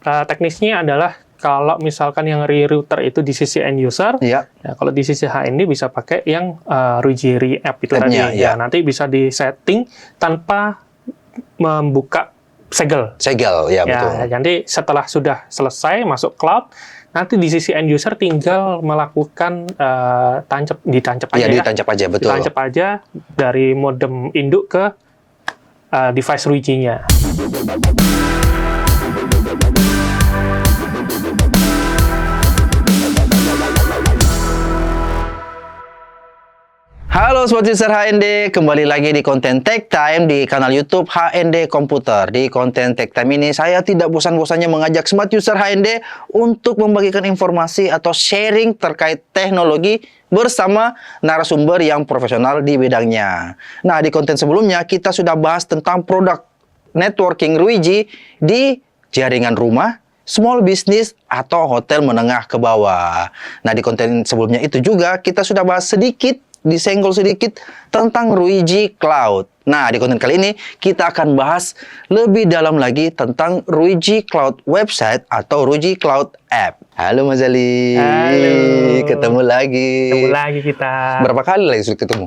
teknisnya adalah kalau misalkan yang rerouter itu di sisi end user, ya kalau di sisi HND bisa pakai yang Ruiji Re-App itu tadi. Ya, nanti bisa di-setting tanpa membuka segel. Ya betul. Nanti setelah sudah selesai masuk cloud, nanti di sisi end user tinggal melakukan ditancap aja. Ditancap aja, betul. Ditancap aja dari modem induk ke device Ruiji-nya. Halo Sobat User HND, kembali lagi di konten Tech Time di kanal YouTube HND Komputer. Di konten Tech Time ini saya tidak bosan-bosannya mengajak Smart User HND untuk membagikan informasi atau sharing terkait teknologi bersama narasumber yang profesional di bidangnya. Nah, di konten sebelumnya kita sudah bahas tentang produk networking Ruiji di jaringan rumah, small business, atau hotel menengah ke bawah. Nah, di konten sebelumnya itu juga kita sudah bahas disenggol sedikit tentang Ruiji Cloud. Nah, di konten kali ini kita akan bahas lebih dalam lagi tentang Ruiji Cloud website atau Ruiji Cloud App. Halo Mas Ali. Halo. Ketemu lagi. Ketemu lagi kita. Berapa kali lagi sudah ketemu?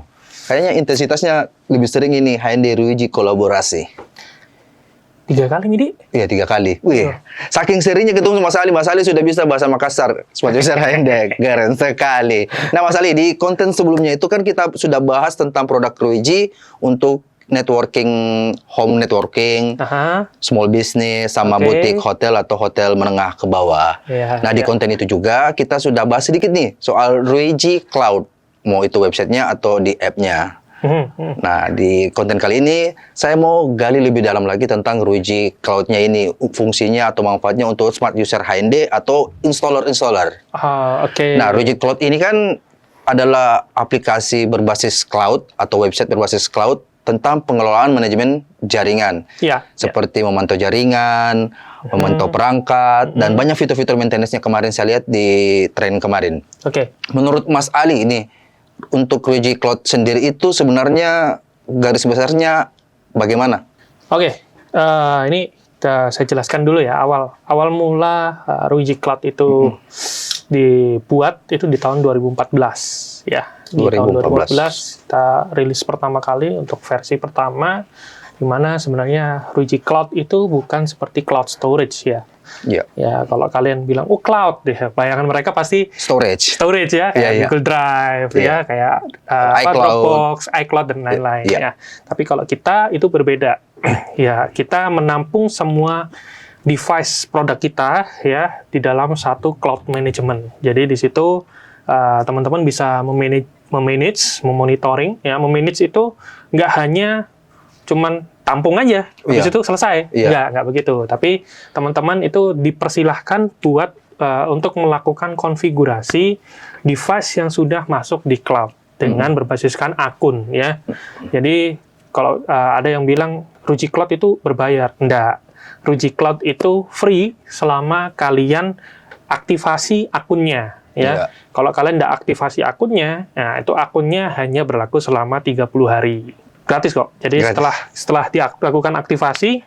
Kayaknya intensitasnya lebih sering ini HND Ruiji kolaborasi. 3 kali, Midi? Iya, 3 kali. Wih, saking seringnya ketemu sama Mas Ali sudah bisa bahasa Makassar. Smart User HND, keren sekali. Nah, Mas Ali, di konten sebelumnya itu kan kita sudah bahas tentang produk Ruiji untuk networking, home networking, small business, sama butik hotel atau hotel menengah ke bawah. Nah, di konten itu juga kita sudah bahas sedikit nih soal Ruiji Cloud, mau itu websitenya atau di app-nya. Nah, di konten kali ini saya mau gali lebih dalam lagi tentang Ruiji Cloud-nya ini, fungsinya atau manfaatnya untuk Smart User HND atau installer-installer. Nah, Ruiji Cloud ini kan adalah aplikasi berbasis cloud atau website berbasis cloud tentang pengelolaan manajemen jaringan. Seperti memantau jaringan, memantau perangkat, dan banyak fitur-fitur maintenance-nya kemarin saya lihat di tren kemarin. Menurut Mas Ali ini, untuk Ruiji Cloud sendiri itu sebenarnya garis besarnya bagaimana? Ini saya jelaskan dulu ya. Awal mula Ruiji Cloud itu dibuat itu di tahun 2014 ya. Di tahun 2014 kita rilis pertama kali untuk versi pertama, di mana sebenarnya Ruiji Cloud itu bukan seperti cloud storage ya. Ya, kalau kalian bilang cloud deh, bayangan mereka pasti storage ya, kayak Google Drive ya, kayak Dropbox, iCloud dan lain-lain ya. Tapi kalau kita itu berbeda. Ya, kita menampung semua device produk kita ya di dalam satu cloud management. Jadi di situ teman-teman bisa memanage, memonitoring ya. Memanage itu nggak hanya cuman tampung aja, di situ selesai. Nggak begitu. Tapi teman-teman itu dipersilahkan buat untuk melakukan konfigurasi device yang sudah masuk di cloud dengan berbasiskan akun ya. Jadi kalau ada yang bilang Ruiji Cloud itu berbayar, enggak. Ruiji Cloud itu free selama kalian aktivasi akunnya ya. Kalau kalian enggak aktivasi akunnya, nah itu akunnya hanya berlaku selama 30 hari. Gratis kok. Jadi setelah dilakukan aktivasi,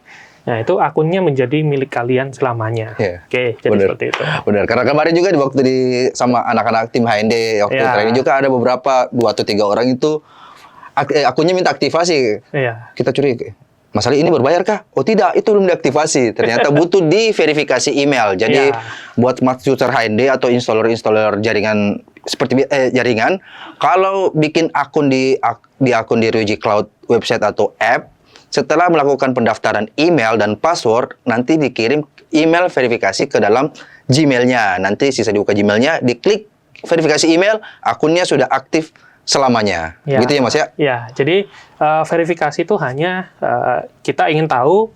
nah itu akunnya menjadi milik kalian selamanya. Jadi seperti itu. Benar. Karena kemarin juga waktu sama anak-anak tim HND waktu training juga ada beberapa 2 atau 3 orang itu akunnya minta aktivasi. Kita curiga, Mas Ali ini berbayar kah? Oh tidak, itu belum diaktifasi. Ternyata butuh diverifikasi email. Jadi buat Smart User HND atau installer jaringan seperti jaringan, kalau bikin akun di akun di Ruiji Cloud website atau app, setelah melakukan pendaftaran email dan password, nanti dikirim email verifikasi ke dalam Gmail-nya. Nanti sisa dibuka Gmail-nya, diklik verifikasi email, akunnya sudah aktif selamanya. Gitu ya Mas ya? Ya, jadi verifikasi itu hanya kita ingin tahu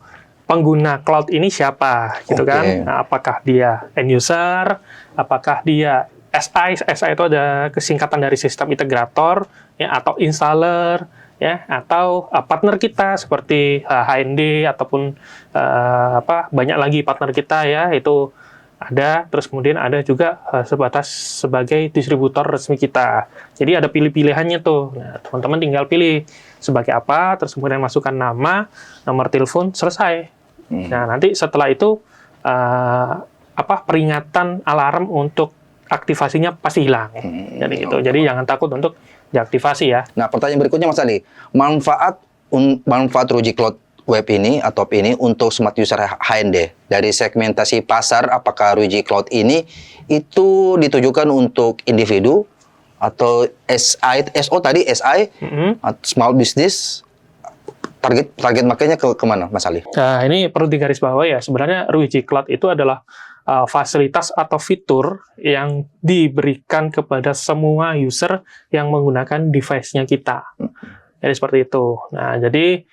pengguna cloud ini siapa, gitu kan? Nah, apakah dia end user, apakah dia SI itu ada kesingkatan dari sistem integrator, ya, atau installer, ya, atau partner kita seperti HND ataupun banyak lagi partner kita ya, itu ada. Terus kemudian ada juga sebatas sebagai distributor resmi kita. Jadi ada pilih-pilihannya tuh. Nah, teman-teman tinggal pilih sebagai apa, terus kemudian masukkan nama, nomor telepon, selesai. Nah, nanti setelah itu peringatan alarm untuk aktivasinya pasti hilang. Jadi gitu. Jadi jangan takut untuk deaktivasi ya. Nah, pertanyaan berikutnya Mas Ali, manfaat Ruiji Cloud Web ini atau ini untuk smart user HND dari segmentasi pasar, apakah Ruiji Cloud ini itu ditujukan untuk individu atau SO tadi SI, small business, target makanya kemana Mas Ali? Nah, ini perlu digarisbawahi ya, sebenarnya Ruiji Cloud itu adalah fasilitas atau fitur yang diberikan kepada semua user yang menggunakan device-nya kita. Jadi seperti itu. Nah, jadi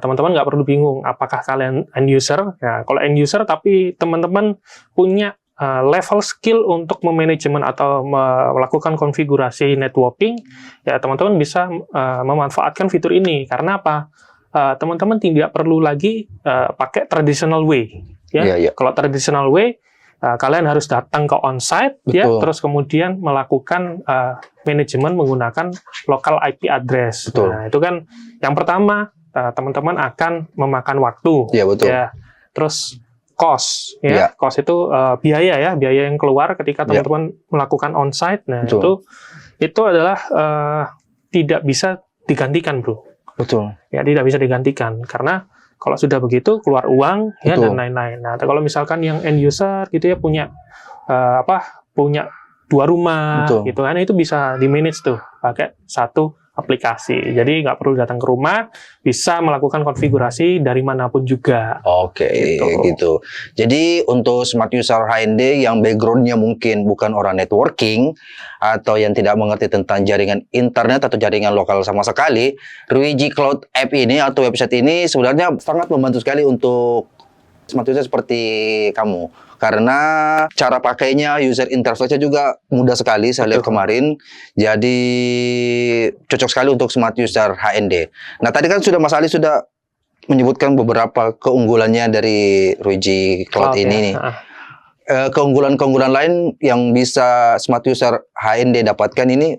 teman-teman nggak perlu bingung apakah kalian end user. Nah, kalau end user tapi teman-teman punya level skill untuk memanajemen atau melakukan konfigurasi networking, ya teman-teman bisa memanfaatkan fitur ini. Karena apa? Teman-teman tidak perlu lagi pakai traditional way. Ya, kalau traditional way, kalian harus datang ke onsite, ya, terus kemudian melakukan manajemen menggunakan local IP address. Nah, itu kan yang pertama, teman-teman akan memakan waktu. Ya. Terus cost, ya, cost itu biaya yang keluar ketika teman-teman melakukan onsite. Nah, itu adalah tidak bisa digantikan, bro. Ya, tidak bisa digantikan karena kalau sudah begitu keluar uang ya dan lain-lain. Nah, kalau misalkan yang end user gitu ya punya punya 2 rumah gitu kan, itu bisa di-manage tuh pakai satu aplikasi. Jadi nggak perlu datang ke rumah, bisa melakukan konfigurasi dari manapun juga. Gitu. Jadi untuk smart user HND yang background-nya mungkin bukan orang networking atau yang tidak mengerti tentang jaringan internet atau jaringan lokal sama sekali, Ruiji Cloud App ini atau website ini sebenarnya sangat membantu sekali untuk smart user seperti kamu. Karena cara pakainya, user interface-nya juga mudah sekali, saya lihat kemarin. Jadi cocok sekali untuk smart user HND. Nah, tadi kan Mas Ali sudah menyebutkan beberapa keunggulannya dari Ruiji Cloud ini nih. Keunggulan-keunggulan lain yang bisa smart user HND dapatkan ini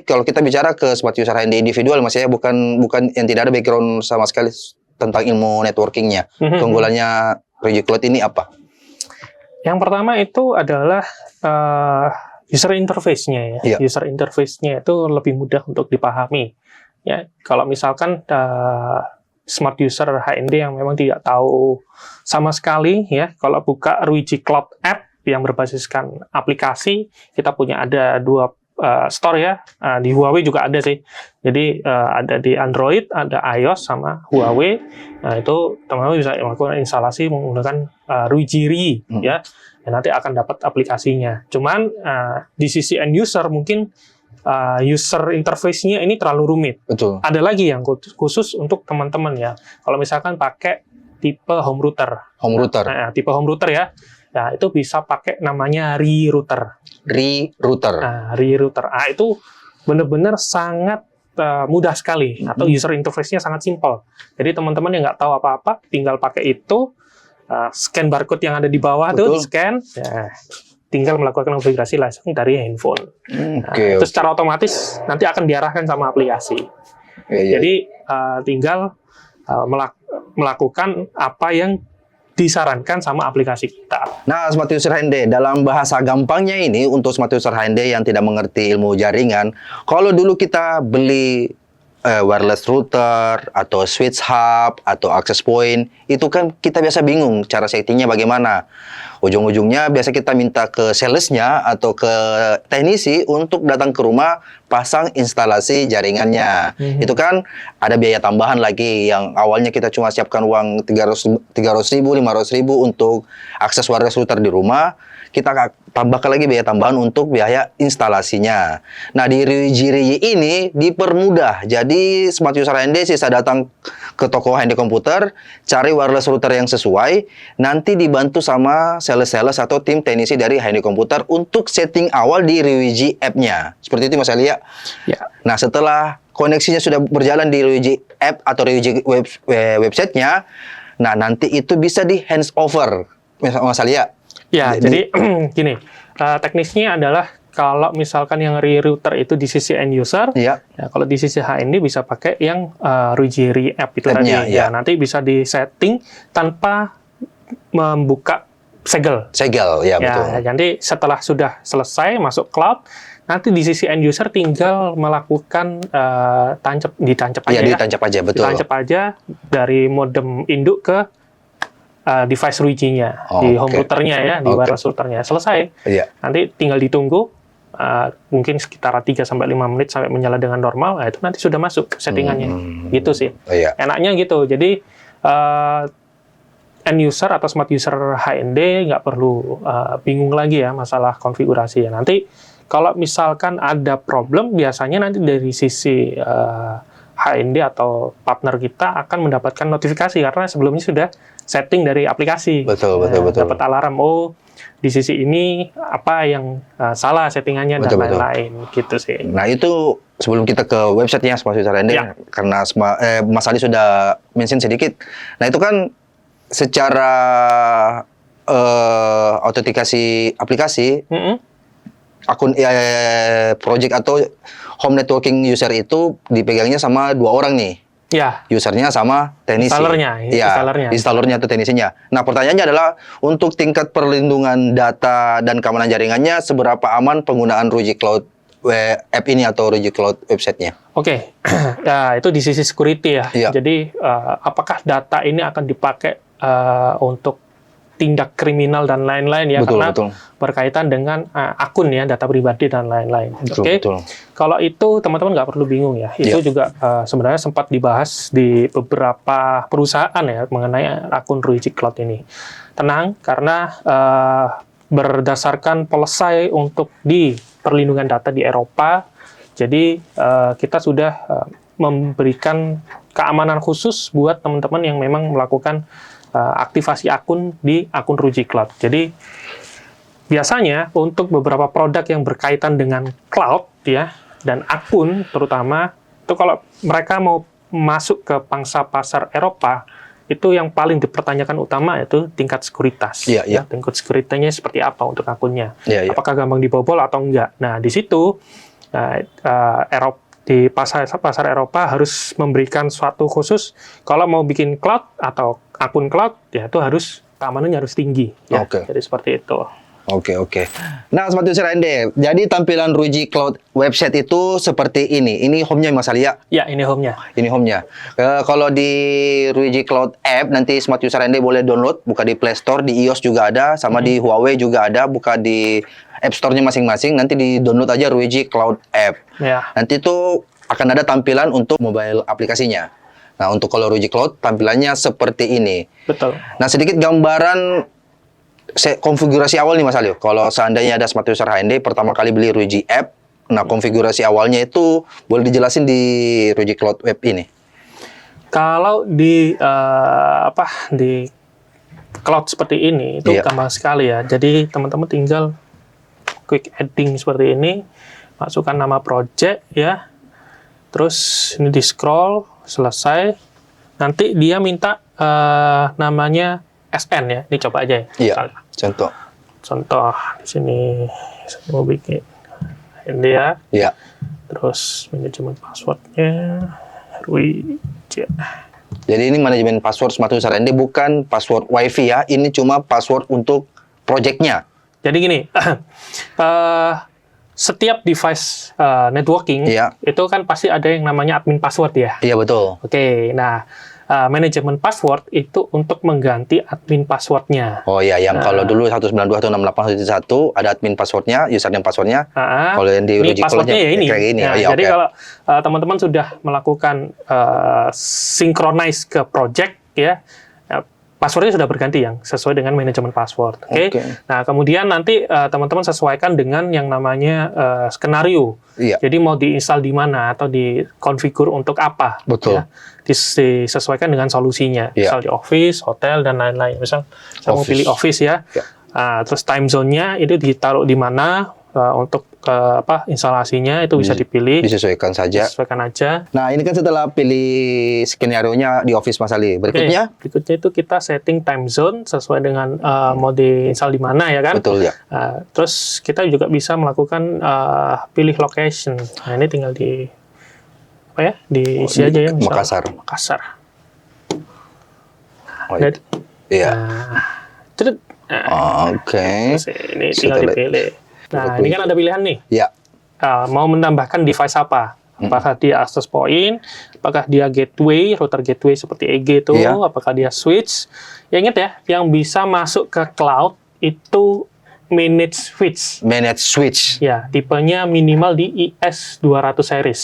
kalau kita bicara ke smart user HND individual, Mas ya, bukan yang tidak ada background sama sekali tentang ilmu networking-nya. Keunggulannya Ruiji Cloud ini apa? Yang pertama itu adalah user interface-nya ya. User interface-nya itu lebih mudah untuk dipahami. Ya, kalau misalkan smart user HND yang memang tidak tahu sama sekali ya, kalau buka Ruiji Cloud App yang berbasiskan aplikasi, kita punya ada 2 store ya. Di Huawei juga ada sih. Jadi ada di Android, ada iOS sama Huawei. Nah, itu teman-teman bisa melakukan instalasi menggunakan Ruiji Ri ya. Dan nanti akan dapat aplikasinya. Cuman di sisi end user mungkin user interface-nya ini terlalu rumit. Ada lagi yang khusus untuk teman-teman ya. Kalau misalkan pakai tipe home router. Tipe home router ya. Nah, itu bisa pakai namanya Ri router. Ri router. Itu benar-benar sangat mudah sekali atau user interface-nya sangat simpel. Jadi teman-teman yang nggak tahu apa-apa tinggal pakai itu, scan barcode yang ada di bawah tuh, scan, ya, tinggal melakukan konfigurasi langsung dari handphone. Itu secara otomatis nanti akan diarahkan sama aplikasi. Jadi tinggal melakukan apa yang disarankan sama aplikasi kita. Nah, smart user HND, dalam bahasa gampangnya ini untuk smart user HND yang tidak mengerti ilmu jaringan, kalau dulu kita beli wireless router atau switch hub atau access point, itu kan kita biasa bingung cara settingnya bagaimana. Ujung-ujungnya biasa kita minta ke salesnya atau ke teknisi untuk datang ke rumah pasang instalasi jaringannya. Itu kan ada biaya tambahan lagi yang awalnya kita cuma siapkan uang 300.000, 500.000 untuk akses wireless router di rumah. Kita tambahkan lagi biaya tambahan untuk biaya instalasinya. Nah, di Ruiji Ri ini dipermudah. Jadi smart user HND sisa datang ke toko HND komputer, cari wireless router yang sesuai, nanti dibantu sama sales-sales atau tim teknisi dari HND komputer untuk setting awal di Ruiji App-nya. Seperti itu Mas Ali ya? Nah, setelah koneksinya sudah berjalan di Ruiji App atau Ruiji website-nya, nah nanti itu bisa di hands over Mas Ali ya? Ya, jadi gini, teknisnya adalah kalau misalkan yang Ri router itu di sisi end user, ya kalau di sisi HND bisa pakai yang Ruiji Ri App itu tadi. Ya, nanti bisa di setting tanpa membuka Segel, ya betul. Nanti setelah sudah selesai masuk cloud, nanti di sisi end user tinggal melakukan ditancap aja. Ditancap aja, betul. Ditancap aja dari modem induk ke device RUIGI-nya, di home routernya ya, di wireless routernya. Selesai. Nanti tinggal ditunggu, mungkin sekitar 3-5 menit sampai menyala dengan normal, itu nanti sudah masuk settingannya. Gitu sih. Enaknya gitu. Jadi, end user atau smart user HND nggak perlu bingung lagi ya masalah konfigurasi ya. Nanti kalau misalkan ada problem, biasanya nanti dari sisi HND atau partner kita akan mendapatkan notifikasi karena sebelumnya sudah setting dari aplikasi. Betul. Dapat alarm, di sisi ini apa yang salah settingannya dan lain-lain gitu sih. Nah itu sebelum kita ke websitenya Smart User HND, karena Mas Ali sudah mention sedikit. Nah itu kan secara autentikasi aplikasi, akun project atau home networking user itu dipegangnya sama 2 orang nih. Usernya sama teknisi. Installernya atau teknisinya. Nah, pertanyaannya adalah untuk tingkat perlindungan data dan keamanan jaringannya, seberapa aman penggunaan RUIGI Cloud app ini atau RUIGI Cloud website-nya? Ya itu di sisi security ya. Jadi apakah data ini akan dipakai untuk tindak kriminal dan lain-lain ya, karena berkaitan dengan akun ya, data pribadi dan lain-lain. Kalau itu teman-teman nggak perlu bingung ya. Itu juga sebenarnya sempat dibahas di beberapa perusahaan ya mengenai akun RUIGI Cloud ini. Tenang, karena berdasarkan policy untuk di perlindungan data di Eropa, jadi kita sudah memberikan keamanan khusus buat teman-teman yang memang melakukan aktivasi akun di akun RUIGI Cloud. Jadi biasanya untuk beberapa produk yang berkaitan dengan cloud ya dan akun terutama, itu kalau mereka mau masuk ke pangsa pasar Eropa, itu yang paling dipertanyakan utama itu tingkat sekuritas. Tingkat sekuritasnya seperti apa untuk akunnya? Apakah gampang dibobol atau enggak? Nah, di situ Eropa, di pasar Eropa harus memberikan suatu khusus kalau mau bikin cloud atau akun cloud ya itu harus keamanannya harus tinggi ya. Jadi seperti itu. Nah, Smart User HND, jadi tampilan RUIGI Cloud website itu seperti ini. Ini home-nya Mas Ali ya? Ya, ini home-nya. Ini home-nya. Kalau di RUIGI Cloud app nanti Smart User HND boleh download, buka di Play Store, di iOS juga ada, sama di Huawei juga ada, buka di App Store-nya masing-masing, nanti di-download aja RUIGI Cloud app. Nanti itu akan ada tampilan untuk mobile aplikasinya. Nah, untuk kalau RUIGI Cloud tampilannya seperti ini. Nah, sedikit gambaran konfigurasi awal nih Mas Ali. Kalau seandainya ada Smart User HND pertama kali beli RUIGI app, nah konfigurasi awalnya itu boleh dijelasin di RUIGI Cloud web ini. Kalau di di cloud seperti ini itu gampang sekali ya. Jadi teman-teman tinggal quick adding seperti ini, masukkan nama project ya. Terus ini di scroll selesai. Nanti dia minta namanya SN ya. Ini coba aja ya. Contoh di sini saya mau bikin ini ya. Terus manajemen passwordnya RUIGI. Jadi ini manajemen password Smart User HND bukan password WiFi ya. Ini cuma password untuk projectnya. Jadi gini, setiap device networking itu kan pasti ada yang namanya admin password ya. Iya betul. Nah manajemen password itu untuk mengganti admin passwordnya. Yang kalau dulu 192.168.1 ada admin passwordnya, username passwordnya. Kalau yang di RUIGI passwordnya ya ini. Kayak gini. Jadi kalau teman-teman sudah melakukan synchronize ke project ya, passwordnya sudah berganti yang sesuai dengan manajemen password. Nah, kemudian nanti teman-teman sesuaikan dengan yang namanya skenario. Jadi mau diinstal di mana atau dikonfigur untuk apa. Ya. Disesuaikan dengan solusinya. Misal di office, hotel, dan lain-lain. Misal saya mau pilih office ya. Terus time zone-nya itu ditaruh di mana untuk instalasinya itu bisa dipilih. Disesuaikan saja. Disesuaikan aja. Nah, ini kan setelah pilih skenario-nya di office Mas Ali. Berikutnya itu kita setting time zone sesuai dengan mau diinstal di mana ya kan. Betul ya. Terus kita juga bisa melakukan pilih location. Nah, ini tinggal diisi aja ya. Makassar. Jadi, Oke. Terus ini tinggal dipilih. Nah, ini kan ada pilihan nih. Ya. Mau menambahkan device apa? Apakah dia access point, apakah dia gateway, router gateway seperti EG itu, apakah dia switch. Ya ingat ya, yang bisa masuk ke cloud itu managed switch. Managed switch. Ya, tipenya minimal di IS200 series.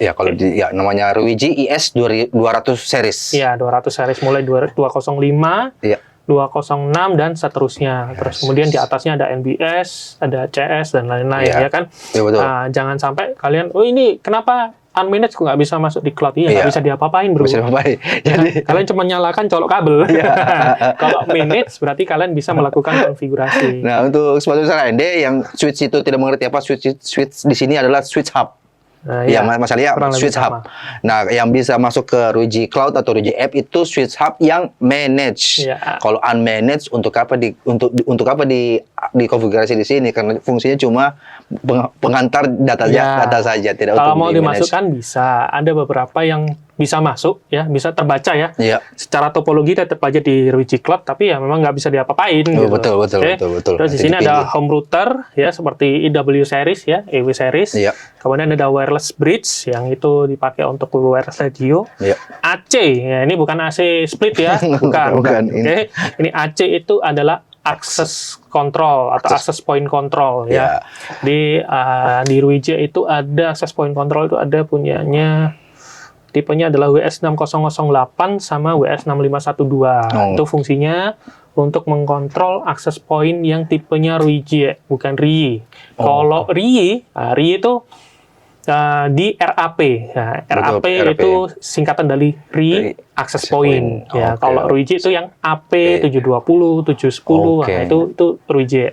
Ya, kalau namanya RUIGI IS200 series. Ya, 200 series mulai 205, 206 dan seterusnya. Terus kemudian di atasnya ada NBS, ada CS dan lain-lain ya kan. Ya, betul. Nah, jangan sampai kalian, ini kenapa unmanaged kok nggak bisa masuk di cloud? Iya, nggak bisa diapa-apain bro. Bisa diapa-apain. Jadi kalian cuma nyalakan colok kabel. Kalau managed berarti kalian bisa melakukan konfigurasi. Nah, untuk sepatu AMD yang switch itu tidak mengerti apa, switch di sini adalah switch hub. Ya, masalahnya switch hub. Nah, yang bisa masuk ke RUIGI Cloud atau RUIGI App itu switch hub yang manage. Kalau unmanaged untuk apa dikonfigurasi di sini, karena fungsinya cuma pengantar data saja, tidak untuk kalau mau dimasukkan bisa. Ada beberapa yang bisa masuk ya, bisa terbaca ya. Secara topologi tetap aja di RUIGI Cloud, tapi ya memang nggak bisa diapa-apain gitu. Betul. Terus di sini ada home router ya, seperti EW series ya, EW series. Kemudian ada wireless bridge yang itu dipakai untuk wireless radio. AC ya, ini bukan AC split ya, bukan. Ini AC itu adalah access control atau access point control ya. Di RUIGI itu ada access point control, itu ada punyanya, tipenya adalah WS6008 sama WS6512. Itu fungsinya untuk mengkontrol access point yang tipenya RUIGI, bukan RII. Kalau RII itu di RAP. Nah, RAP itu singkatan dari RII access point. Ya, kalau RUIGI itu yang AP720, 710, nah itu RUIGI.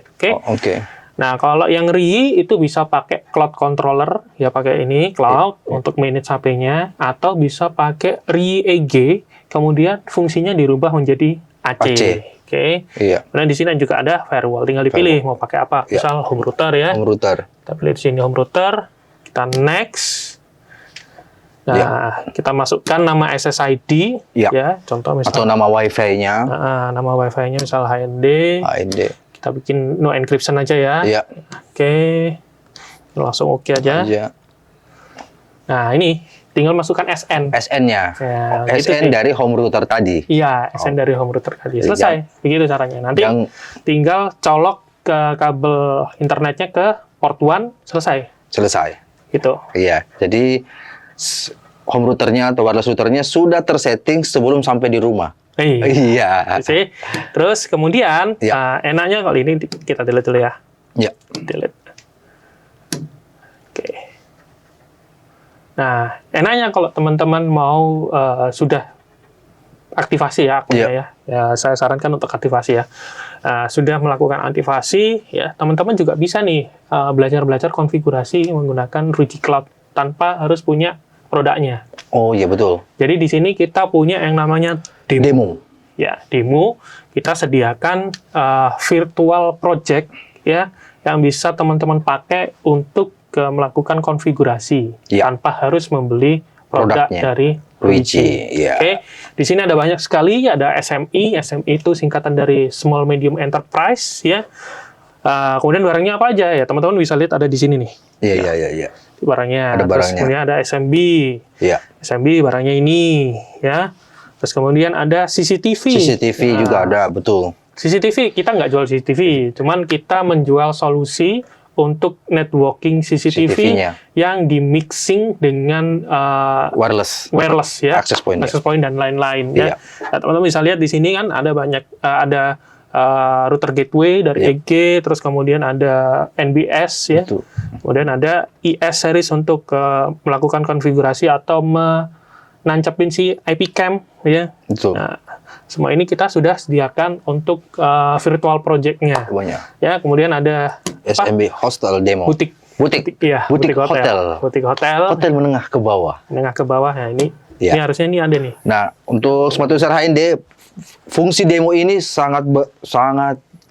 Nah, kalau yang RII itu bisa pakai cloud controller, ya pakai ini cloud untuk manage HP-nya, atau bisa pakai RII EG, kemudian fungsinya dirubah menjadi AC. Kemudian di sini juga ada firewall, tinggal dipilih mau pakai apa. Misal home router ya. Kita pilih di sini home router, kita next. Nah, kita masukkan nama SSID, ya, contoh misal. Atau nama WiFi-nya. Nama WiFi-nya misal HND. Kita bikin no encryption aja ya. Langsung oke aja. Nah, ini tinggal masukkan SN. SN-nya. SN dari home router tadi. Iya, SN dari home router tadi. Selesai. Begitu caranya. Nanti tinggal colok ke kabel internetnya ke port 1, selesai. Gitu. Iya. Jadi home routernya atau wireless routernya sudah tersetting sebelum sampai di rumah. Iya. Terus kemudian enaknya kalau ini kita delete dulu ya. Delete. Nah, enaknya kalau teman-teman mau sudah aktivasi ya akunnya ya. Saya sarankan untuk aktivasi ya. Sudah melakukan aktivasi ya, teman-teman juga bisa nih belajar konfigurasi menggunakan RUIGI Cloud tanpa harus punya produknya. Oh iya betul. Jadi di sini kita punya yang namanya demo. Ya, demo kita sediakan virtual project ya yang bisa teman-teman pakai untuk melakukan konfigurasi tanpa harus membeli produk dari RUIGI. Di sini ada banyak sekali, ada SMI. SMI itu singkatan dari Small Medium Enterprise ya. Kemudian barangnya apa aja ya, teman-teman bisa lihat ada di sini nih. Iya. Barangnya. Terus kemudian ada SMB. SMB barangnya ini ya. Terus kemudian ada CCTV. CCTV juga ada, betul. CCTV kita nggak jual CCTV, cuman kita menjual solusi untuk networking CCTV yang di mixing dengan wireless ya, access point dan lain-lain ya. Nah, teman-teman bisa lihat di sini kan ada banyak ada router gateway dari EG, terus kemudian ada NBS ya. Kemudian ada IS series untuk melakukan konfigurasi atau menancapin si IP cam ya. Nah, semua ini kita sudah sediakan untuk virtual project-nya. Ya, kemudian ada SMB Hostel Demo. Butik hotel. Hotel menengah ke bawah. Ya, ini harusnya ini ada nih. Nah, untuk sepatu user HND, fungsi demo ini sangat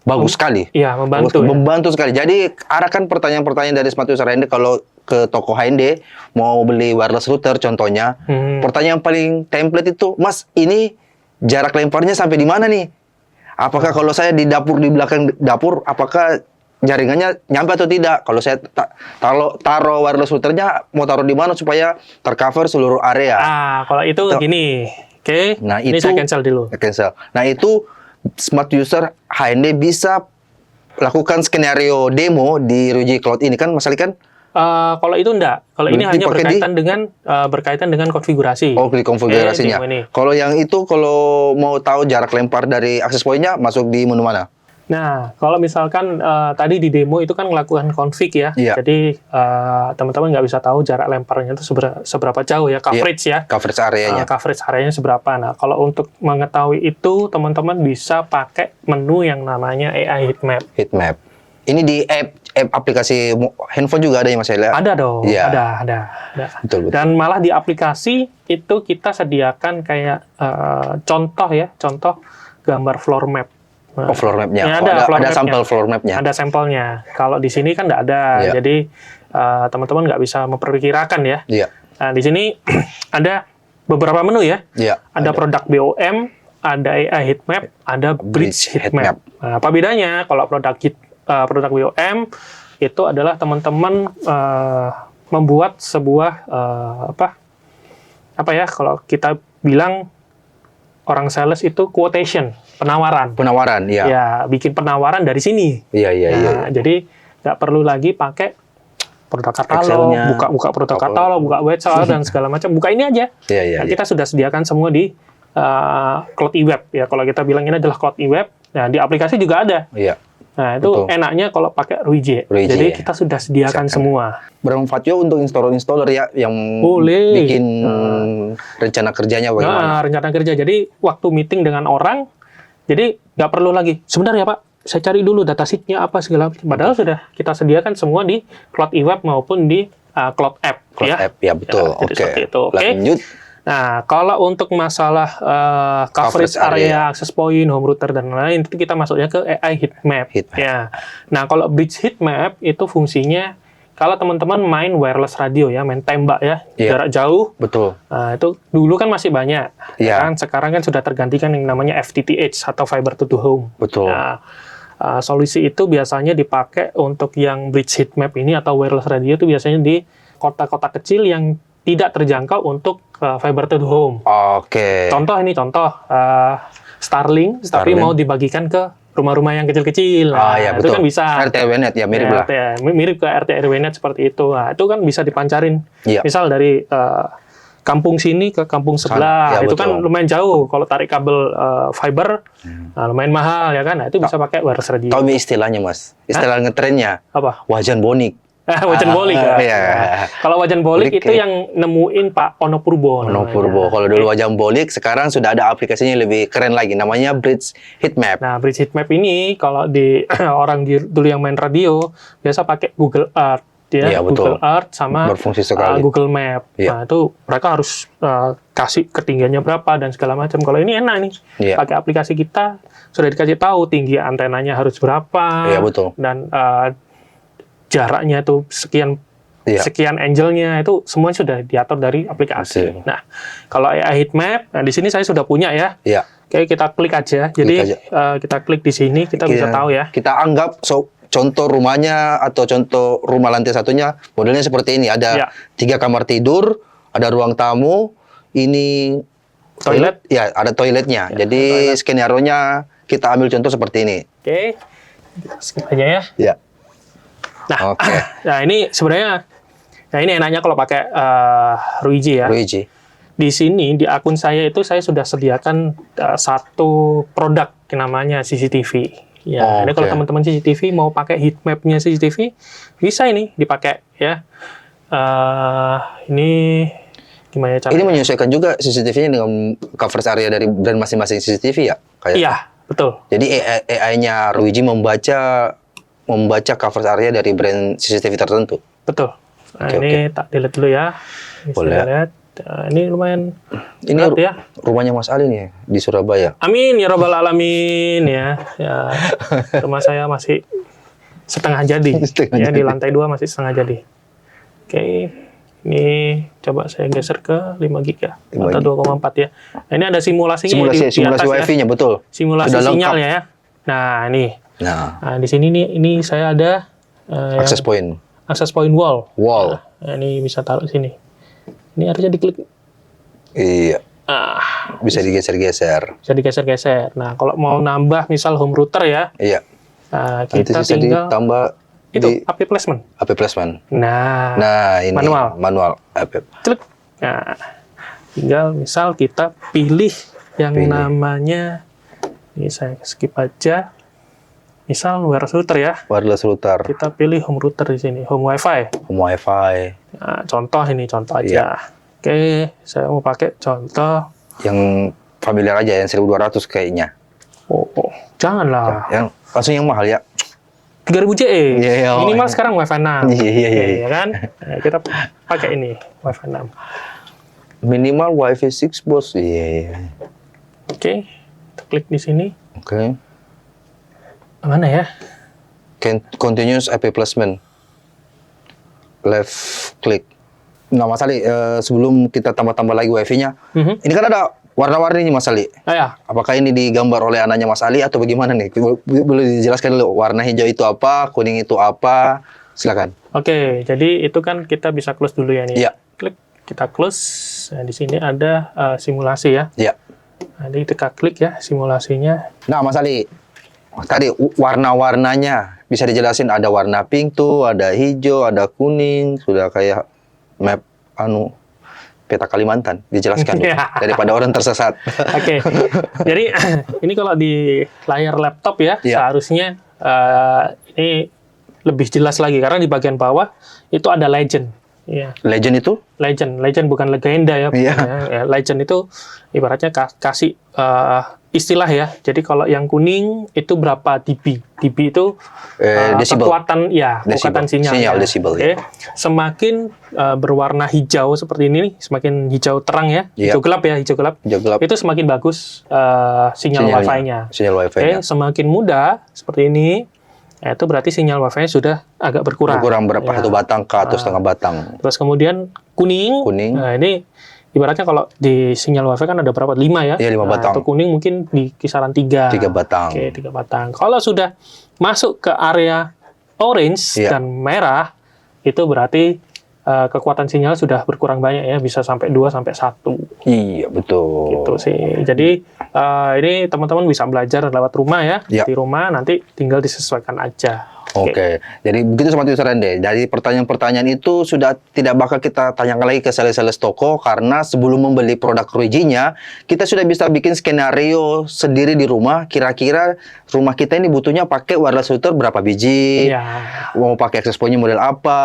bagus sekali. Iya, membantu sekali. Jadi, arahkan pertanyaan-pertanyaan dari sepatu user HND kalau ke toko HND mau beli wireless router contohnya. Pertanyaan paling template itu, Mas, ini jarak lemparnya sampai di mana nih? Apakah kalau saya di dapur, di belakang dapur, apakah jaringannya nyampe atau tidak? Kalau saya taruh wireless routernya, mau taruh di mana supaya tercover seluruh area? Kalau itu gini, oke. Nah, Ini itu saya cancel dulu. Cancel. Nah, itu smart user HND bisa lakukan skenario demo di ROG Cloud ini kan, Mas Ali kan? Kalau itu enggak. Kalau ini Berarti hanya pakai berkaitan dengan konfigurasi. Oh, klik konfigurasinya. Demo ini. Kalau yang itu, kalau mau tahu jarak lempar dari access point-nya, masuk di menu mana? Nah, kalau misalkan tadi di demo itu kan melakukan config ya. Iya. Jadi teman-teman nggak bisa tahu jarak lemparnya itu seberapa jauh ya, coverage ya. Coverage areanya. Coverage areanya seberapa. Nah, kalau untuk mengetahui itu, teman-teman bisa pakai menu yang namanya AI Heatmap. Heatmap. Ini di app aplikasi handphone juga ada ya, Mas Ali? Ada dong, Iya. ada. Betul. Dan malah di aplikasi itu kita sediakan kayak contoh gambar floor map. Oh, floor map-nya. Ya, ada floor map-nya. sampel floor map-nya. Ada sampelnya. Kalau di sini kan nggak ada, Iya. jadi teman-teman nggak bisa memperkirakan ya. Iya. Nah, di sini ada beberapa menu ya. Iya. Ada produk BOM, ada AI Heatmap, ada Bridge Heatmap. Nah, apa bedanya? Kalau produk BOM itu adalah teman-teman membuat sebuah apa ya? Kalau kita bilang orang sales itu quotation, penawaran. Penawaran, ya. Ya, bikin penawaran dari sini. Iya. Jadi nggak perlu lagi pakai produk katalog, Excel-nya. buka produk katalog, buka website dan segala macam. Buka ini aja. Iya. Nah, kita sudah sediakan semua di Cloud eWeb ya. Kalau kita bilang ini adalah Cloud eWeb, nah di aplikasi juga ada. Iya. Nah, itu Betul. enaknya kalau pakai ROG. ROG, Jadi ya. kita sudah sediakan semua. Bermanfaat juga untuk installer ya yang Boleh. bikin rencana kerjanya bagaimana. Nah, rencana kerja. Jadi waktu meeting dengan orang, jadi nggak perlu lagi. Sebentar ya Pak, saya cari dulu datasheet-nya apa segala macam. Padahal sudah kita sediakan semua di Cloud eWeb maupun di Cloud App. Cloud App, ya betul. Jadi seperti itu. Oke. Lanjut. Nah, kalau untuk masalah coverage area, access point, home router, dan lain-lain, itu kita masuknya ke AI Heatmap. Ya. Nah, kalau Bridge Heatmap itu fungsinya, kalau teman-teman main wireless radio ya, main tembak ya, jarak jauh. Betul. Nah, itu dulu kan masih banyak. Iya. Kan sekarang kan sudah tergantikan yang namanya FTTH atau Fiber to the Home. Betul. Nah, solusi itu biasanya dipakai untuk yang Bridge Heatmap ini atau wireless radio itu biasanya di kota-kota kecil yang tidak terjangkau untuk Fiber to the Home. Oke. Contoh Starlink, tapi mau dibagikan ke rumah-rumah yang kecil-kecil. Nah, ya, itu betul. kan bisa. RT RW-net ya, mirip lah. Mirip ke RT RW-net seperti itu. Nah, itu kan bisa dipancarin. Iya. Misal dari kampung sini ke kampung sebelah. Ya, itu kan betul. lumayan jauh. Kalau tarik kabel fiber, lumayan mahal ya kan. Nah, itu bisa pakai wireless radio. Tahu istilahnya, Mas? Istilah ngetrennya. Apa? Wajan bonik. Wajan bolik. Iya. Kalau wajan bolik itu yang nemuin Pak Ono Purbo. Ono Purbo. Kalau dulu wajan bolik, sekarang sudah ada aplikasinya yang lebih keren lagi. Namanya Bridge Heatmap. Nah, Bridge Heatmap ini kalau di orang dulu yang main radio biasa pakai Google Earth ya, Iya, betul. Google Earth sama Berfungsi sekali. Google Map. Iya. Nah, itu mereka harus kasih ketinggiannya berapa dan segala macam. Kalau ini enak nih. Iya. Pakai aplikasi kita sudah dikasih tahu tinggi antenanya harus berapa. Iya, betul. Dan jaraknya itu sekian Iya. sekian angle-nya itu semua sudah diatur dari aplikasi. Betul. Nah, kalau AI Heatmap, nah di sini saya sudah punya ya. Iya. Oke, kita klik aja. Jadi kita klik di sini, kita bisa tahu ya. Kita anggap contoh rumahnya atau contoh rumah lantai satunya modelnya seperti ini. Ada 3 kamar tidur, ada ruang tamu, ini Toilet. Ya, ada toiletnya. Jadi skenario-nya kita ambil contoh seperti ini. Oke, kita skip aja ya. Ya. Nah, Oke. nah ini sebenarnya, nah ini enaknya kalau pakai ROG ya. ROG. Di sini di akun saya itu saya sudah sediakan satu produk yang namanya CCTV. Ya, ini kalau teman-teman CCTV mau pakai heatmap-nya CCTV bisa ini dipakai ya. Ini gimana caranya? Ini menyesuaikan juga CCTV-nya dengan coverage area dari brand masing-masing CCTV ya? Iya, betul. Jadi AI-nya ROG membaca coverage area dari brand CCTV tertentu. Betul. Nah, ini tak delete dulu ya. Bisa Boleh. lihat. Nah, ini lumayan Ini berat ya. rumahnya Mas Ali nih di Surabaya. Amin ya robbal alamin ya. Ya, rumah saya masih setengah jadi. Setengah ya jadi. di lantai 2 masih setengah jadi. Oke. Ini coba saya geser ke 5 GB 5 atau 2,4 ya. Nah, ini ada simulasinya Simulasi atas Wi-Fi-nya betul. Simulasi Sudah lengkap. sinyalnya ya. Nah, ini. Nah, Nah, di sini nih, ini saya ada access point. access point wall. Wall. Nah, ini bisa taruh sini. Ini harusnya diklik. Iya. Ah, Bisa digeser-geser. bisa digeser-geser. Nah, kalau mau nambah misal home router ya, Iya. nah, Nanti kita bisa tinggal ditambah itu di AP placement. AP placement. Nah, Nah, ini manual. AP. Klik. Nah, tinggal misal kita pilih yang namanya, ini saya skip aja. Misal wireless router ya. Wireless router, Kita pilih home router di sini, home wifi. home Wi-Fi Nah, contoh aja. Iya. Oke, saya mau pakai contoh. yang familiar aja yang 1200 kayaknya. Oh, janganlah. Yang langsung yang mahal ya. 3000 JE. Iya, Minimal iya. sekarang Wi-Fi 6. Iya. Ya kan? Nah, kita pakai ini Wi-Fi 6. Minimal Wi-Fi 6 bos. Iya. Oke, kita klik di sini. Oke. Mana ya? Continuous AP placement. Left click. Nah, Mas Ali, sebelum kita tambah-tambah lagi Wi-Fi-nya, ini kan ada warna-warni nih Mas Ali. Ya. Apakah ini digambar oleh anaknya Mas Ali atau bagaimana nih? Boleh dijelaskan dulu warna hijau itu apa, kuning itu apa? Silakan. Oke, jadi itu kan kita bisa close dulu ya nih. Iya. Klik, kita close. Nah, di sini ada simulasi ya. Iya. Nanti kita klik ya simulasinya. Nah, Mas Ali, tadi warna-warnanya bisa dijelasin, ada warna pink tuh, ada hijau, ada kuning, sudah kayak map peta Kalimantan, dijelaskan daripada orang tersesat. Oke. Jadi ini kalau di layar laptop ya, Iya. seharusnya ini lebih jelas lagi karena di bagian bawah itu ada legend. Iya. Legend itu? Legend bukan legenda ya. Iya. Ya, legend itu ibaratnya kasih istilah ya. Jadi kalau yang kuning itu berapa dB? dB itu Decibel. kekuatan kekuatan sinyal. Sinyal ya. decibel, Oke. ya. Semakin berwarna hijau seperti ini nih, semakin hijau terang ya. Iya. Hijau gelap ya, hijau gelap. Hijau gelap. Itu semakin bagus sinyal Sinyalnya. Wi-Fi-nya. Sinyal Wi-Fi-nya. Oke, semakin muda seperti ini, itu berarti sinyal Wi-Fi-nya sudah agak berkurang. Berkurang berapa? Ya. Satu batang ke atau setengah batang. Terus kemudian kuning. Kuning. Nah, ini ibaratnya kalau di sinyal Wi-Fi kan ada berapa? 5 ya? Iya, 5 batang. Atau kuning mungkin di kisaran 3. 3 batang. Oke, 3 batang. Kalau sudah masuk ke area orange Iya. dan merah, itu berarti kekuatan sinyal sudah berkurang banyak ya, bisa sampai 2 sampai 1. Iya, betul. Gitu sih. Jadi ini teman-teman bisa belajar lewat rumah ya. Iya. Di rumah nanti tinggal disesuaikan aja. Oke, jadi begitu Sobat User Ende. Dari pertanyaan-pertanyaan itu sudah tidak bakal kita tanyakan lagi ke sales-sales toko karena sebelum membeli produk Ruijinya, kita sudah bisa bikin skenario sendiri di rumah. Kira-kira rumah kita ini butuhnya pakai wireless router berapa biji, Iya. mau pakai access point-nya model apa,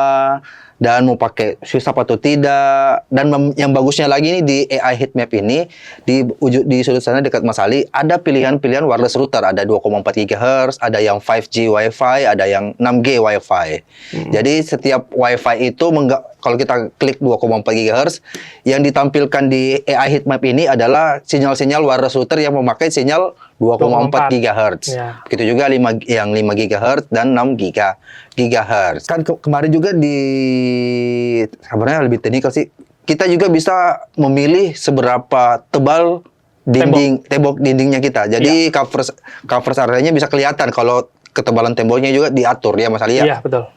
dan mau pakai switch atau tidak. Dan yang bagusnya lagi nih di AI Heatmap ini di sudut sana dekat Mas Ali ada pilihan-pilihan wireless router, ada 2,4 GHz, ada yang 5G Wi-Fi, ada yang 6G Wi-Fi. Jadi setiap Wi-Fi itu kalau kita klik 2,4 GHz, yang ditampilkan di AI Heatmap ini adalah sinyal-sinyal wireless router yang memakai sinyal 2,4 GHz. Ya. Begitu juga yang 5 GHz dan 6 GHz. Kan kemarin juga sebenarnya lebih teknikal sih. Kita juga bisa memilih seberapa tebal tembok dindingnya kita. Jadi cover area-nya bisa kelihatan kalau ketebalan temboknya juga diatur ya Mas Ali ya. Iya, betul.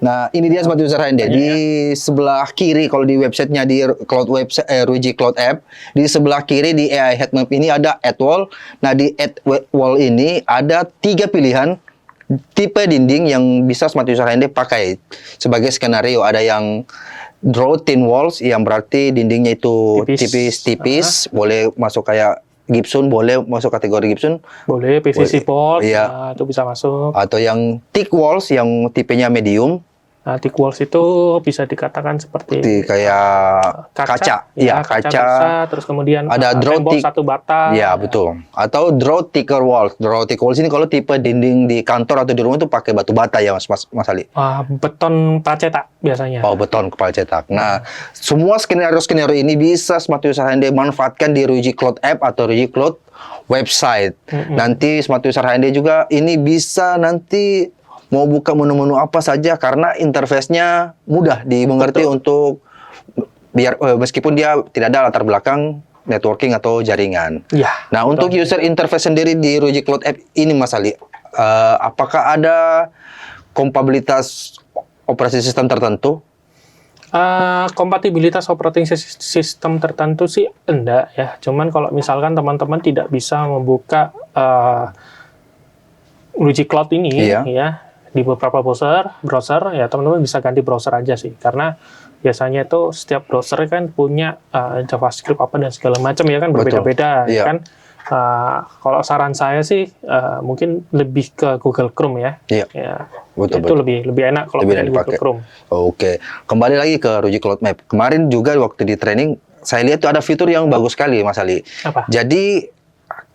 Nah, ini dia Sobat User Ende. Di sebelah kiri kalau di websitenya di cloud website Ruiji Cloud App, di sebelah kiri di AI Heatmap ini ada Add Wall. Nah, di Add Wall ini ada 3 pilihan tipe dinding yang bisa Sobat User Ende pakai sebagai skenario. Ada yang draw thin walls yang berarti dindingnya itu tipis-tipis, boleh masuk kayak Gibson, boleh masuk kategori Gibson. Boleh PVC board, iya. nah, itu bisa masuk. Atau yang thick walls yang tipenya medium. Nah, thick walls itu bisa dikatakan seperti kayak kaca. Ya, Iya, kaca. kaca. Bisa, terus kemudian Ada draw tembok thick. 1 batang. Ya, betul. Atau draw thicker walls. Draw thick walls ini kalau tipe dinding di kantor atau di rumah itu pakai batu bata ya, Mas Ali. Beton pracetak biasanya. Oh, beton kepala cetak. Nah, semua skenario-skenario ini bisa Smart User HND manfaatkan di Ruiji Cloud App atau Ruiji Cloud website. Nanti Smart User HND juga ini bisa nanti mau buka menu-menu apa saja karena interface-nya mudah dimengerti untuk biar meskipun dia tidak ada latar belakang networking atau jaringan. Ya. Nah, untuk user interface sendiri di Ruiji Cloud App ini Mas Ali, apakah ada kompatibilitas operasi sistem tertentu? Kompatibilitas operating system tertentu sih enggak ya. Cuman kalau misalkan teman-teman tidak bisa membuka Ruiji Cloud ini Iya. ya di beberapa browser ya teman-teman bisa ganti browser aja sih, karena biasanya itu setiap browser kan punya JavaScript apa dan segala macam ya kan, berbeda-beda Iya. ya kan. Kalau saran saya sih mungkin lebih ke Google Chrome ya. Iya. Ya, Betul, itu lebih enak kalau Lebih pakai enak Google dipakai. Chrome. Oke, kembali lagi ke Ruiji Cloud Map. Kemarin juga waktu di training, saya lihat tuh ada fitur yang bagus sekali, Mas Ali. Apa? Jadi,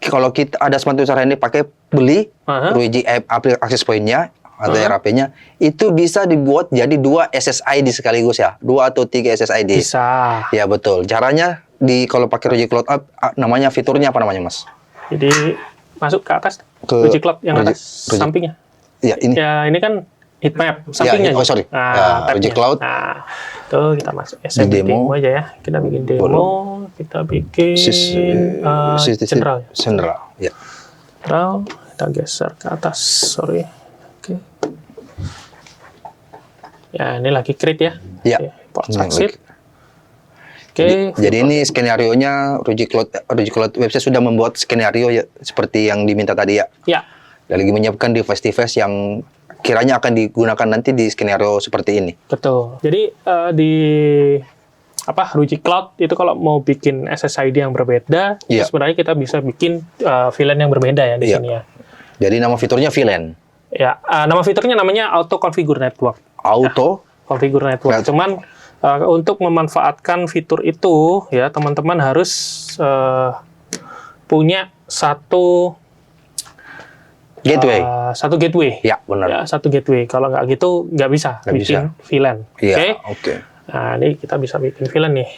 kalau kita ada smart user ini pakai beli Ruiji App aplikasi access point-nya atau RAP-nya, itu bisa dibuat jadi 2 SSID sekaligus ya, 2 atau 3 SSID. Bisa. Ya betul. Caranya kalau pakai Ruiji Cloud App, namanya fiturnya apa namanya, Mas? Jadi masuk ke atas Ke Ruiji Cloud yang Ruiji- atas sampingnya. Ya ini. Ya ini kan heatmap sampingnya. oh, sorry. Ya, tabnya. Ruiji Cloud. Nah, tuh kita masuk demo aja ya. Kita bikin demo, kita bikin general. General. Ya. General, kita geser ke atas. Sorry. Oke. Ya ini lagi create ya. Ya. Oke, import succeed. Oke. Jadi ini skenario-nya Ruiji Cloud website sudah membuat skenario ya, seperti yang diminta tadi ya. Ya. Dan lagi menyiapkan device-device yang kiranya akan digunakan nanti di skenario seperti ini. Betul. Jadi di Ruiji Cloud itu kalau mau bikin SSID yang berbeda, Iya. sebenarnya kita bisa bikin VLAN yang berbeda ya di Iya. sini ya. Jadi nama fiturnya VLAN. Ya, nama fiturnya namanya Auto Configure Network. Auto. Configure Network. Cuman untuk memanfaatkan fitur itu ya teman-teman harus punya satu Gateway. satu gateway. Ya, benar. Ya, satu gateway. Kalau nggak gitu nggak bisa bikin VLAN. Iya, oke. Nah, ini kita bisa bikin VLAN nih.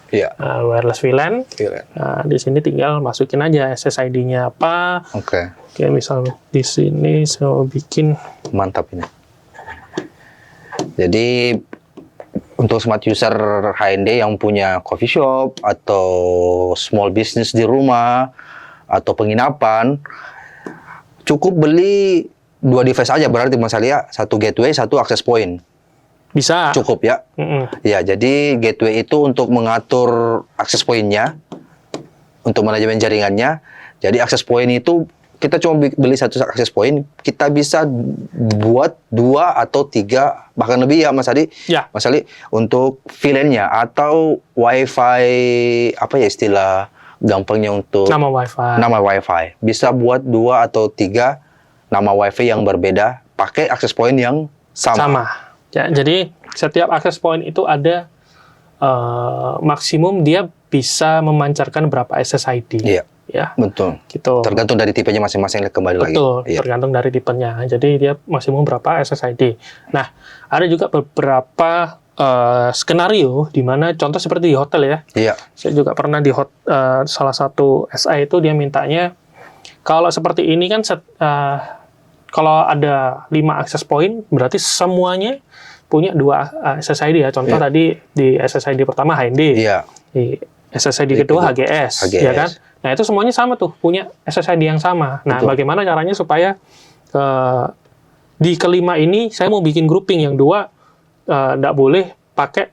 Iya. Wireless VLAN. VLAN. Nah, di sini tinggal masukin aja SSID-nya apa. Oke. Oke, misal di sini saya mau bikin. Mantap ini. Jadi untuk smart user HND yang punya coffee shop atau small business di rumah atau penginapan, cukup beli 2 device aja berarti Mas Ali ya, 1 gateway, 1 access point. Bisa. Cukup ya. Ya, jadi gateway itu untuk mengatur access point-nya, untuk manajemen jaringannya. Jadi access point itu kita cuma beli 1 access point, kita bisa buat 2 atau 3 bahkan lebih ya Mas Ali. Ya. Mas Ali untuk VLAN-nya atau WiFi, apa ya istilah gampangnya untuk Nama WiFi. nama WiFi. Bisa buat 2 atau 3 nama WiFi yang berbeda pakai access point yang sama. Ya, jadi setiap access point itu ada maksimum dia bisa memancarkan berapa SSID. Iya. Ya, Betul. gitu. Tergantung dari tipenya masing-masing kembali lagi. Betul, Iya. tergantung dari tipenya. Jadi dia maksimum berapa SSID. Nah, ada juga beberapa skenario di mana contoh seperti di hotel ya. Iya. Saya juga pernah di salah satu SI itu dia mintanya kalau seperti ini kan kalau ada 5 access point berarti semuanya punya 2 SSID ya. Contoh tadi di SSID pertama HND. Iya. Di SSID kedua HGS, ya kan? Nah, itu semuanya sama tuh, punya SSID yang sama. Nah, Betul. bagaimana caranya supaya di kelima ini saya mau bikin grouping yang 2 nggak boleh pakai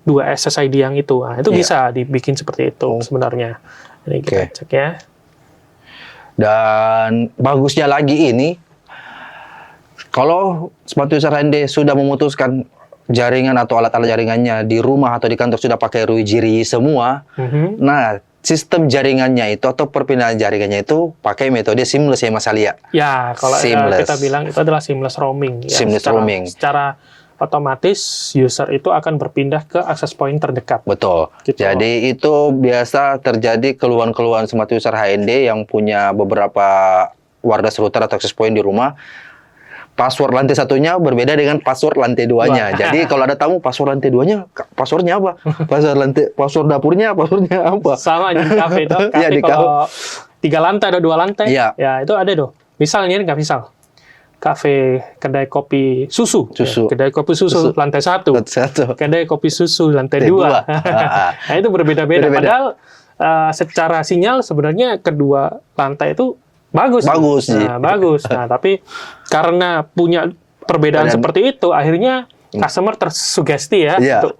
2 SSID yang itu. Nah, itu bisa dibikin seperti itu sebenarnya. Ini kita cek ya. Dan bagusnya lagi ini, kalau smart user HND sudah memutuskan jaringan atau alat-alat jaringannya di rumah atau di kantor sudah pakai Ruiji semua, nah sistem jaringannya itu atau perpindahan jaringannya itu pakai metode seamless ya Mas Ali ya? Ya, kalau kita bilang itu adalah seamless roaming. Ya, Seamless roaming. Secara otomatis user itu akan berpindah ke access point terdekat. Betul. Gitu. Jadi itu biasa terjadi keluhan-keluhan smart user HND yang punya beberapa wireless router atau access point di rumah. Password lantai satunya berbeda dengan password lantai 2-nya. Jadi kalau ada tamu password lantai 2-nya, passwordnya apa? Password dapurnya, passwordnya apa? Sama di kafe itu. Iya, di Kalau 3 lantai atau 2 lantai, Iya. ya itu ada tuh. Misalnya ini nggak misal. kafe kedai kopi susu. Susu. Ya, kedai kopi susu lantai 1. Kedai kopi susu lantai 2. Nah, itu berbeda-beda. Padahal secara sinyal sebenarnya kedua lantai itu bagus. Bagus. Bagus. Nah, tapi karena punya perbedaan seperti itu, akhirnya customer tersugesti ya untuk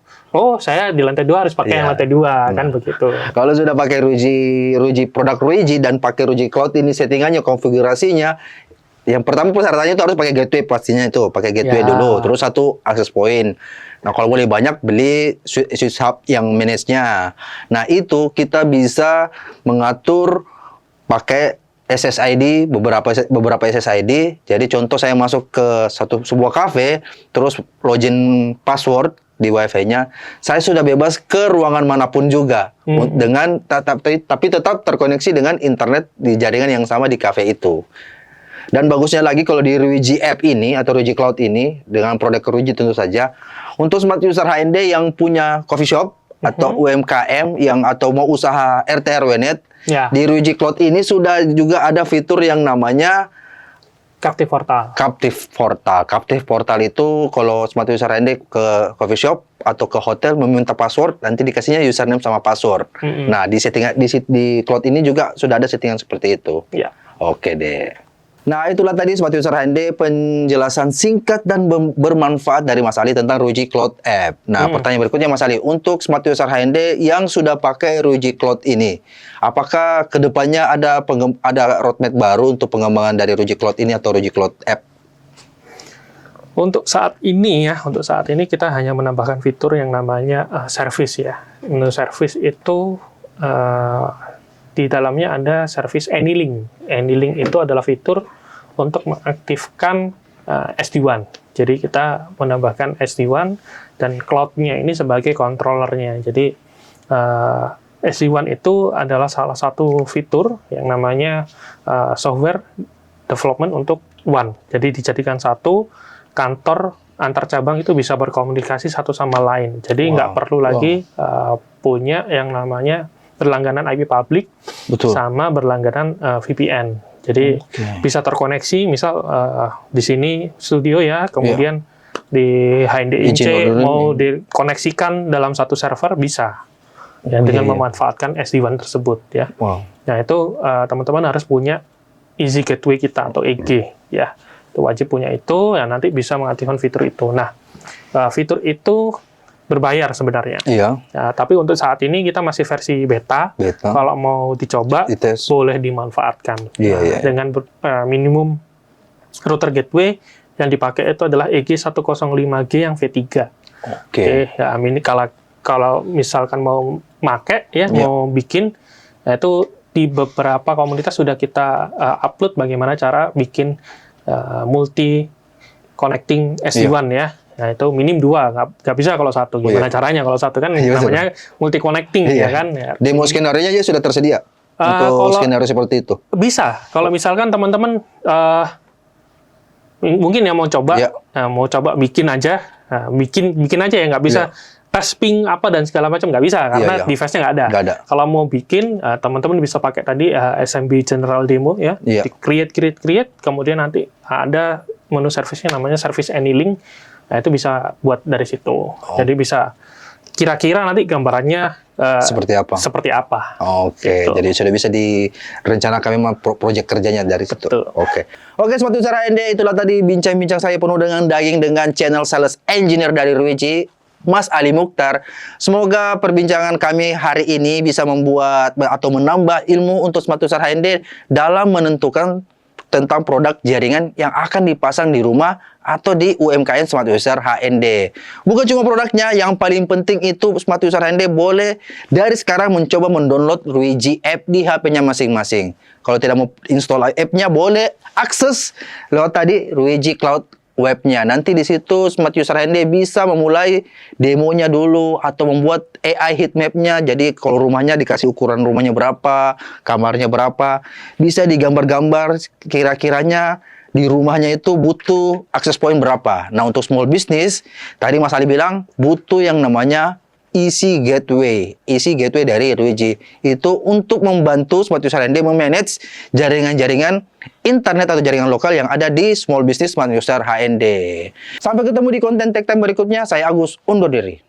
saya di lantai 2 harus pakai yang lantai 2 kan begitu. Kalau sudah pakai produk Ruiji dan pakai Ruiji Cloud ini settingannya, konfigurasinya, yang pertama persyaratannya itu harus pakai gateway pastinya itu, pakai gateway dulu, terus 1 access point. Nah, kalau boleh banyak beli switch hub yang manage-nya. Nah, itu kita bisa mengatur pakai SSID, beberapa SSID. Jadi contoh saya masuk ke sebuah cafe, terus login password di Wi-Fi-nya, saya sudah bebas ke ruangan manapun juga dengan tapi tetap terkoneksi dengan internet di jaringan yang sama di cafe itu. Dan bagusnya lagi kalau di Ruiji App ini atau Ruiji Cloud ini dengan produk Ruiji tentu saja untuk smart user HND yang punya coffee shop atau UMKM atau mau usaha RT RW net di Ruiji Cloud ini sudah juga ada fitur yang namanya Captive Portal. Captive Portal itu kalau smart user HND ke coffee shop atau ke hotel meminta password, nanti dikasihnya username sama password. Nah, di Cloud ini juga sudah ada settingan seperti itu. Oke deh. Nah, itulah tadi Smart User HND penjelasan singkat dan bermanfaat dari Mas Ali tentang Ruiji Cloud App. Nah, pertanyaan berikutnya Mas Ali, untuk Smart User HND yang sudah pakai Ruiji Cloud ini, apakah kedepannya ada roadmap baru untuk pengembangan dari Ruiji Cloud ini atau Ruiji Cloud App? Untuk saat ini kita hanya menambahkan fitur yang namanya service ya. Menu service itu di dalamnya ada service AnyLink. AnyLink itu adalah fitur untuk mengaktifkan SD-WAN. Jadi kita menambahkan SD-WAN dan cloud-nya ini sebagai controllernya. Jadi SD-WAN itu adalah salah satu fitur yang namanya software development untuk WAN. Jadi dijadikan satu kantor antar cabang itu bisa berkomunikasi satu sama lain. Jadi nggak perlu lagi punya yang namanya berlangganan IP public sama berlangganan VPN. Jadi bisa terkoneksi, misal di sini studio ya, kemudian di HND INC mau dikoneksikan dalam satu server bisa, dengan memanfaatkan SD-WAN tersebut ya. Nah itu teman-teman harus punya Easy Gateway kita atau EG ya, itu wajib punya itu, ya nanti bisa mengaktifkan fitur itu. Nah fitur itu berbayar sebenarnya. Nah, tapi untuk saat ini kita masih versi beta. Kalau mau dicoba, boleh dimanfaatkan. Dengan minimum router gateway yang dipakai itu adalah EG105G yang V3. Ya, ini kalau misalkan mau make ya, mau bikin, nah itu di beberapa komunitas sudah kita upload bagaimana cara bikin multi connecting SD-WAN ya. Nah, itu minim 2, nggak bisa kalau 1. Gimana caranya kalau 1 kan namanya multi connecting ya kan. Ya. Demo skenario-nya aja sudah tersedia untuk skenario seperti itu. Bisa. Kalau misalkan teman-teman mungkin yang mau coba, bikin aja, bikin aja ya, nggak bisa tes ping apa dan segala macam, nggak bisa karena device-nya nggak ada. Kalau mau bikin, teman-teman bisa pakai tadi SMB General Demo ya, di create, kemudian nanti ada menu service-nya namanya Service AnyLink. Nah, itu bisa buat dari situ. Jadi bisa kira-kira nanti gambarannya seperti apa. Gitu. Jadi sudah bisa direncanakan memang proyek kerjanya dari situ. Oke, Smart User HND, itulah tadi bincang-bincang saya penuh dengan daging dengan channel Sales Engineer dari Ruiji, Mas Ali Mukhtar. Semoga perbincangan kami hari ini bisa membuat atau menambah ilmu untuk Smart User HND dalam menentukan tentang produk jaringan yang akan dipasang di rumah atau di UMKM Smart User HND. Bukan cuma produknya, yang paling penting itu Smart User HND boleh dari sekarang mencoba mendownload Ruiji App di HP-nya masing-masing. Kalau tidak mau install app-nya, boleh akses lewat tadi Ruiji Cloud webnya. Nanti di situ Smart User HND bisa memulai demonya dulu atau membuat AI heatmap-nya. Jadi kalau rumahnya dikasih ukuran rumahnya berapa, kamarnya berapa, bisa digambar-gambar kira-kiranya di rumahnya itu butuh access point berapa. Nah, untuk small business, tadi Mas Ali bilang butuh yang namanya Easy Gateway. Easy Gateway dari Ruiji. Itu untuk membantu Smart User HND memanage jaringan-jaringan internet atau jaringan lokal yang ada di Small Business Smart User HND. Sampai ketemu di konten Tech Time berikutnya. Saya Agus, undur diri.